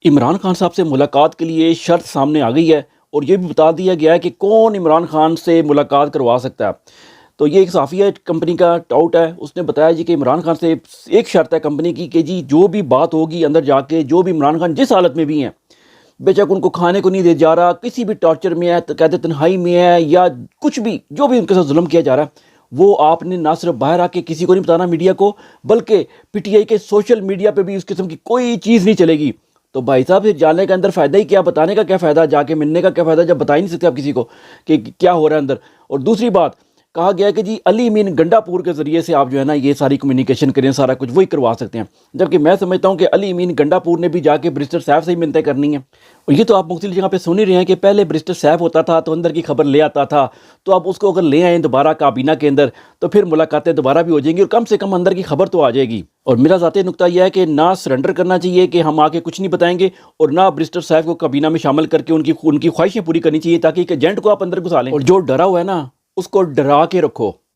عمران خان صاحب سے ملاقات کے لیے شرط سامنے آ گئی ہے اور یہ بھی بتا دیا گیا ہے کہ کون عمران خان سے ملاقات کروا سکتا ہے۔ تو یہ ایک صحافی ہے کمپنی کا ٹاؤٹ ہے، اس نے بتایا جی کہ عمران خان سے ایک شرط ہے کمپنی کی کہ جی جو بھی بات ہوگی اندر جا کے، جو بھی عمران خان جس حالت میں بھی ہیں، بے شک ان کو کھانے کو نہیں دے جا رہا، کسی بھی ٹارچر میں ہے، قید تنہائی میں ہے، یا کچھ بھی جو بھی ان کے ساتھ ظلم کیا جا رہا ہے، وہ آپ نے نہ صرف باہر آ کے کسی کو نہیں بتانا میڈیا کو، بلکہ پی ٹی آئی کے سوشل میڈیا پہ بھی اس قسم کی کوئی چیز نہیں چلے گی۔ تو بھائی صاحب پھر جانے کا اندر فائدہ ہی کیا، بتانے کا کیا فائدہ، جا کے ملنے کا کیا فائدہ جب بتا ہی نہیں سکتے آپ کسی کو کہ کیا ہو رہا ہے اندر۔ اور دوسری بات کہا گیا کہ جی علی امین گنڈا پور کے ذریعے سے آپ جو ہے نا یہ ساری کمیونیکیشن کریں، سارا کچھ وہی کروا سکتے ہیں، جبکہ میں سمجھتا ہوں کہ علی امین گنڈا پور نے بھی جا کے برسٹر صاحب سے ہی منتیں کرنی ہیں۔ اور یہ تو آپ مختلف جگہ پہ سن ہی رہے ہیں کہ پہلے برسٹر صاحب ہوتا تھا تو اندر کی خبر لے آتا تھا، تو آپ اس کو اگر لے آئیں دوبارہ کابینہ کے اندر تو پھر ملاقاتیں دوبارہ بھی ہو جائیں گی اور کم سے کم اندر کی خبر تو آ جائے گی۔ اور میرا ذاتی نقطہ یہ ہے کہ نہ سرنڈر کرنا چاہیے کہ ہم آ کے کچھ نہیں بتائیں گے، اور نہ برسٹر صاحب کو کابینہ میں شامل کر کے ان کی خواہشیں پوری کرنی چاہیے، تاکہ ایک ایجنٹ کو آپ اندر گھسا لیں، اور جو ڈرا ہوا ہے نا اس کو ڈرا کے رکھو۔